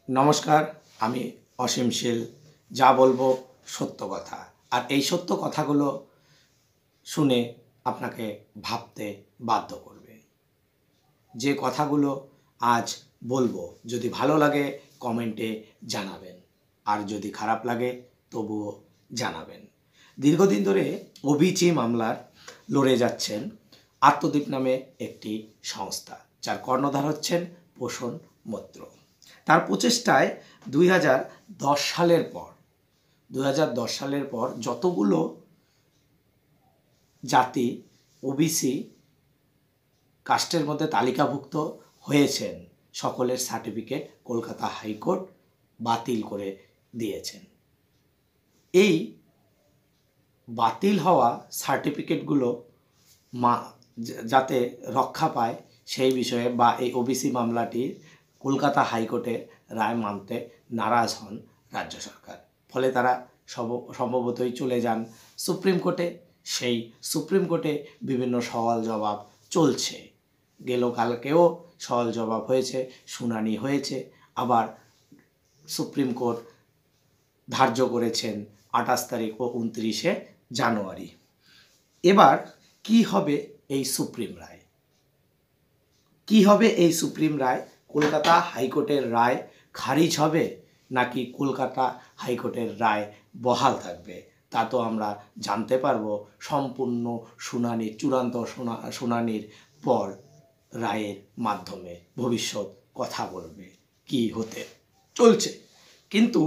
নমস্কার, আমি অসীম শীল। যা বলবো সত্য কথা, আর এই সত্য কথাগুলো শুনে আপনাকে ভাবতে বাধ্য করবে। যে কথাগুলো আজ বলবো যদি ভালো লাগে কমেন্টে জানাবেন, আর যদি খারাপ লাগে তবুও জানাবেন। দীর্ঘদিন ধরে ওবিসি মামলার লড়ে যাচ্ছেন আত্মদ্বীপ নামে একটি সংস্থা, যার কর্ণধার হচ্ছেন পোষণ মৈত্র। তার প্রচেষ্টায় 2010 সালের পর যতগুলো জাতি ওবিসি কাস্টের মধ্যে তালিকাভুক্ত হয়েছেন সকলের সার্টিফিকেট কলকাতা হাইকোর্ট বাতিল করে দিয়েছেন। এই বাতিল হওয়া সার্টিফিকেটগুলো যাতে রক্ষা পায় সেই বিষয়ে বা এই ওবিসি মামলাটির কলকাতা হাইকোর্টের রায় মানতে নারাজ হন রাজ্য সরকার। ফলে তারা সম্ভবতই চলে যান সুপ্রিম কোর্টে। সেই সুপ্রিম কোর্টে বিভিন্ন সওয়াল জবাব চলছে। কালকেও সওয়াল জবাব হয়েছে, শুনানি হয়েছে। আবার সুপ্রিম কোর্ট ধার্য করেছেন 28 তারিখ ও 29শে জানুয়ারি। এবার কি হবে এই সুপ্রিম রায়? কি হবে এই সুপ্রিম রায়? কলকাতা হাইকোর্টের রায় খারিজ হবে নাকি কলকাতা হাইকোর্টের রায় বহাল থাকবে? তা তো আমরা জানতে পারবো সম্পূর্ণ শুনানি, চূড়ান্ত শুনানির পর রায়ের মাধ্যমে। ভবিষ্যৎ কথা বলবে কি হতে চলছে। কিন্তু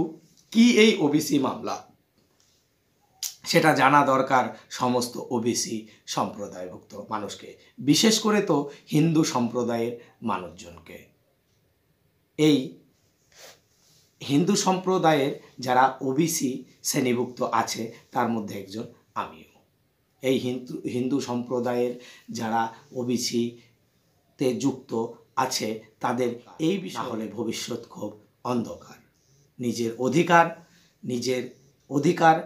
কি এই ওবিসি মামলা, সেটা জানা দরকার সমস্ত ওবিসি সম্প্রদায়ভুক্ত মানুষকে, বিশেষ করে তো হিন্দু সম্প্রদায়ের মানুষজনকে। এই হিন্দু সম্প্রদায়ের যারা ওবিসি শ্রেণীভুক্ত আছে তার মধ্যে একজন আমিও। এই হিন্দু সম্প্রদায়ের যারা ওবিসিতে যুক্ত আছে তাদের এই বিষয় হলে ভবিষ্যৎ খুব অন্ধকার। নিজের অধিকার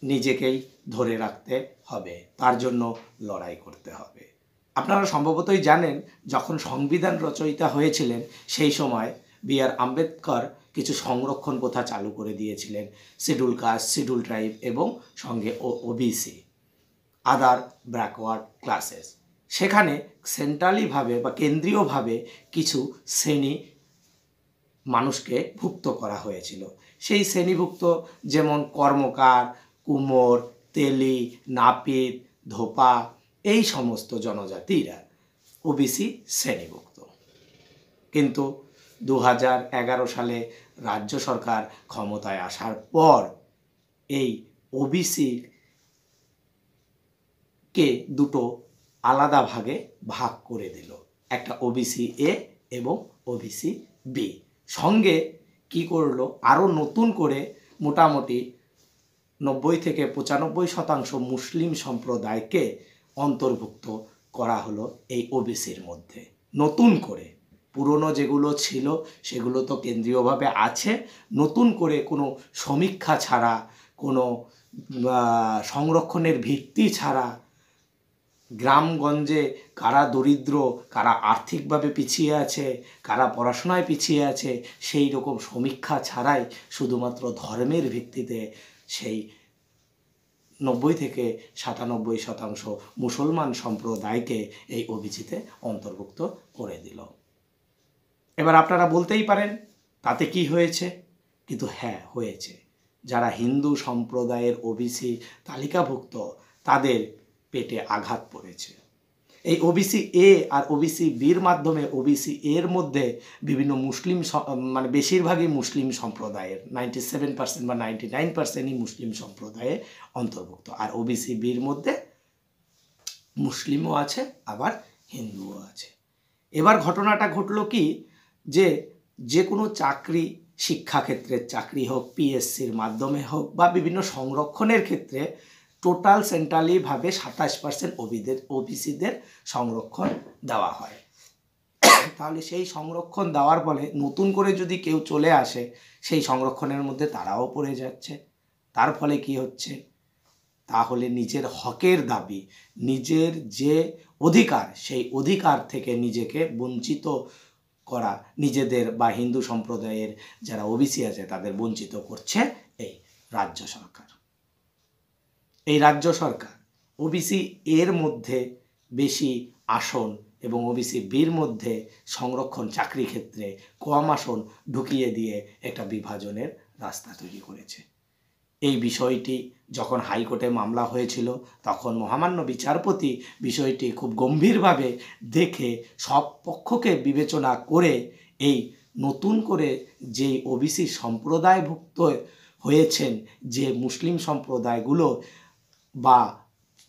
নিজেকেই ধরে রাখতে হবে, তার জন্য লড়াই করতে হবে। আপনারা সম্ভবতই জানেন, যখন সংবিধান রচয়িতা হয়েছিলেন সেই সময় B.R. আম্বেদকর কিছু সংরক্ষণ প্রথা চালু করে দিয়েছিলেন। শিডিউল কাস্ট, শিডিউল ট্রাইব এবং সঙ্গে ওবিসি, আদার ব্যাকওয়ার্ড ক্লাসেস। সেখানে সেন্ট্রালিভাবে বা কেন্দ্রীয়ভাবে কিছু শ্রেণী মানুষকে ভুক্ত করা হয়েছিল। সেই শ্রেণীভুক্ত যেমন কর্মকার, কুমোর, তেলি, নাপিত, ধোপা, এই সমস্ত জনজাতিরা ওবিসি শ্রেণীভুক্ত। কিন্তু 2011 সালে রাজ্য সরকার ক্ষমতায় আসার পর এই ওবিসিকে দুটো আলাদা ভাগে ভাগ করে দিল, একটা ওবিসি এ এবং ওবিসি বি। সঙ্গে কি করলো, আরও নতুন করে মোটামুটি 90 থেকে 95% মুসলিম সম্প্রদায়কে অন্তর্ভুক্ত করা হলো এই ওবিসির মধ্যে। নতুন করে, পুরনো যেগুলো ছিল সেগুলো তো কেন্দ্রীয়ভাবে আছে, নতুন করে কোনো সমীক্ষা ছাড়া, কোনো সংরক্ষণের ভিত্তি ছাড়া, গ্রামগঞ্জে কারা দরিদ্র, কারা আর্থিকভাবে পিছিয়ে আছে, কারা পড়াশোনায় পিছিয়ে আছে, সেই রকম সমীক্ষা ছাড়াই শুধুমাত্র ধর্মের ভিত্তিতে সেই 90 থেকে 97% মুসলমান সম্প্রদায়কে এই ওবিসিতে অন্তর্ভুক্ত করে দিল। এবার আপনারা বলতেই পারেন তাতে কি হয়েছে? কিন্তু হ্যাঁ, হয়েছে। যারা হিন্দু সম্প্রদায়ের ওবিসি তালিকাভুক্ত তাদের পেটে আঘাত পড়েছে। এই ওবিসি এ আর ওবিসি বির মাধ্যমে ওবিসি এর মধ্যে বিভিন্ন মুসলিম, মানে বেশিরভাগই মুসলিম সম্প্রদায়ের, 97% বা 99%ই মুসলিম সম্প্রদায়ে অন্তর্ভুক্ত। আর ওবিসি বির মধ্যে মুসলিমও আছে, আবার হিন্দুও আছে। এবার ঘটনাটা ঘটলো কি, যে কোনো চাকরি, শিক্ষাক্ষেত্রের চাকরি হোক, পিএসসির মাধ্যমে হোক বা বিভিন্ন সংরক্ষণের ক্ষেত্রে টোটাল সেন্ট্রালিভাবে 27% ওবিসিদের সংরক্ষণ দেওয়া হয়। তাহলে সেই সংরক্ষণ দেওয়ার ফলে নতুন করে যদি কেউ চলে আসে সেই সংরক্ষণের মধ্যে তারাও পড়ে যাচ্ছে। তার ফলে কি হচ্ছে, তাহলে নিজের হকের দাবি, নিজের যে অধিকার, সেই অধিকার থেকে নিজেকে বঞ্চিত করা, নিজেদের বা হিন্দু সম্প্রদায়ের যারা ওবিসি আছে তাদের বঞ্চিত করছে এই রাজ্য সরকার। এই রাজ্য সরকার ওবিসি এর মধ্যে বেশি আসন এবং ওবিসি বির মধ্যে সংরক্ষণ চাকরি ক্ষেত্রে কম আসন ঢুকিয়ে দিয়ে একটা বিভাজনের রাস্তা তৈরি করেছে। এই বিষয়টি যখন হাইকোর্টে মামলা হয়েছিল তখন মহামান্য বিচারপতি বিষয়টি খুব গম্ভীরভাবে দেখে সব পক্ষকে বিবেচনা করে এই নতুন করে যেই ওবিসি সম্প্রদায়ভুক্ত হয়েছেন যে মুসলিম সম্প্রদায়গুলো বা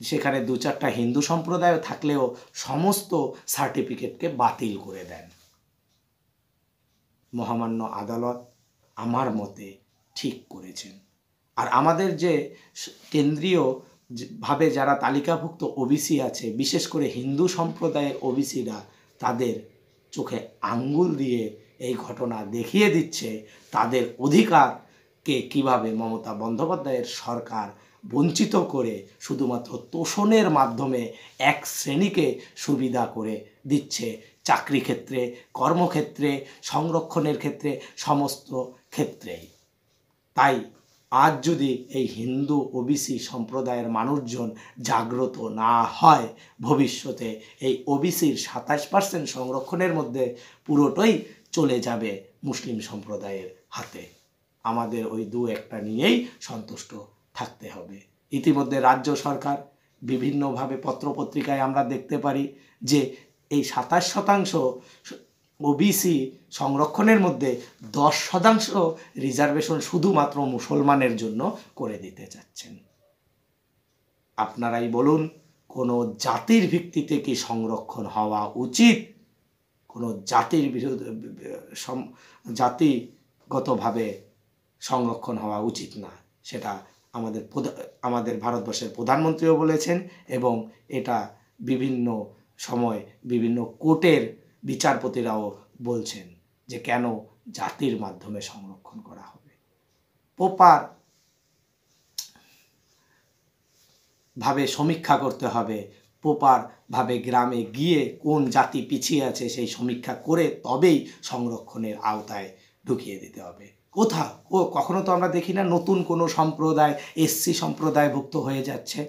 সেখানে 2-4টা হিন্দু সম্প্রদায় থাকলেও সমস্ত সার্টিফিকেটকে বাতিল করে দেন। মহামান্য আদালত আমার মতে ঠিক করেছেন। আর আমাদের যে কেন্দ্রীয় ভাবে যারা তালিকাভুক্ত ওবিসি আছে, বিশেষ করে হিন্দু সম্প্রদায়ের ওবিসিরা, তাদের চোখে আঙ্গুল দিয়ে এই ঘটনা দেখিয়ে দিচ্ছে তাদের অধিকারকে কিভাবে মমতা বন্দ্যোপাধ্যায়ের সরকার বঞ্চিত করে শুধুমাত্র তোষণের মাধ্যমে এক শ্রেণীকে সুবিধা করে দিচ্ছে চাকরি ক্ষেত্রে, কর্মক্ষেত্রে, সংরক্ষণের ক্ষেত্রে, সমস্ত ক্ষেত্রেই। তাই আজ যদি এই হিন্দু ওবিসি সম্প্রদায়ের মানুষজন জাগ্রত না হয়, ভবিষ্যতে এই ওবিসির 27% সংরক্ষণের মধ্যে পুরোটাই চলে যাবে মুসলিম সম্প্রদায়ের হাতে। আমাদের ওই 2-1টা নিয়েই সন্তুষ্ট থাকতে হবে। ইতিমধ্যে রাজ্য সরকার বিভিন্নভাবে পত্রপত্রিকায় আমরা দেখতে পারি যে এই 27% ওবিসি সংরক্ষণের মধ্যে 10% রিজার্ভেশন শুধুমাত্র মুসলমানের জন্য করে দিতে চাচ্ছেন। আপনারাই বলুন, কোনো জাতির ভিত্তিতে কি সংরক্ষণ হওয়া উচিত? কোনো জাতির বিরুদ্ধে জাতিগতভাবে সংরক্ষণ হওয়া উচিত না, সেটা আমাদের ভারতবর্ষের প্রধানমন্ত্রীও বলেছেন এবং এটা বিভিন্ন সময় বিভিন্ন কোর্টের বিচারপতিরাও বলছেন যে কেন জাতির মাধ্যমে সংরক্ষণ করা হবে। প্রপার ভাবে সমীক্ষা করতে হবে, প্রপার ভাবে গ্রামে গিয়ে কোন জাতি পিছিয়ে আছে সেই সমীক্ষা করে তবেই সংরক্ষণের আওতায় ঢুকিয়ে দিতে হবে। কখনো তো আমরা দেখি না নতুন কোনো সম্প্রদায় এসসি সম্প্রদায়ভুক্ত হয়ে যাচ্ছে।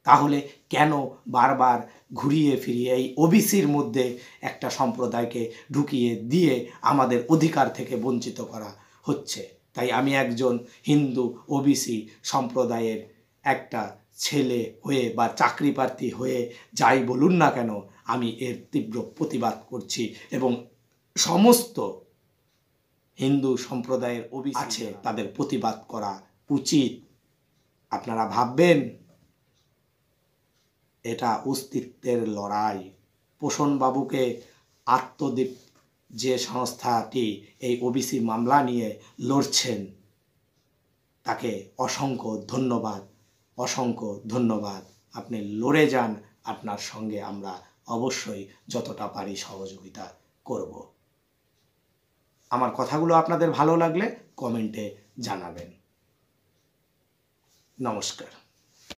তাহলে কেন বারবার ঘুরিয়ে ফিরিয়ে এই ওবিসির মধ্যে একটা সম্প্রদায়কে ঢুকিয়ে দিয়ে আমাদের অধিকার থেকে বঞ্চিত করা হচ্ছে? তাই আমি একজন হিন্দু ওবিসি সম্প্রদায়ের একটা ছেলে হয়ে বা চাকরি প্রার্থী হয়ে যাই বলুন না কেন, আমি এর তীব্র প্রতিবাদ করছি এবং সমস্ত হিন্দু সম্প্রদায়ের ওবিসি আছে তাদের প্রতিবাদ করা উচিত। আপনারা ভাববেন এটা অস্তিত্বের লড়াই। পোষণবাবুকে আত্মদ্বীপ যে সংস্থাটি এই ওবিসি মামলা নিয়ে লড়ছেন তাকে অসংখ্য ধন্যবাদ, অসংখ্য ধন্যবাদ। আপনি লড়ে যান, আপনার সঙ্গে আমরা অবশ্যই যতটা পারি সহযোগিতা করব। আমার কথাগুলো আপনাদের ভালো লাগলে কমেন্টে জানাবেন। নমস্কার।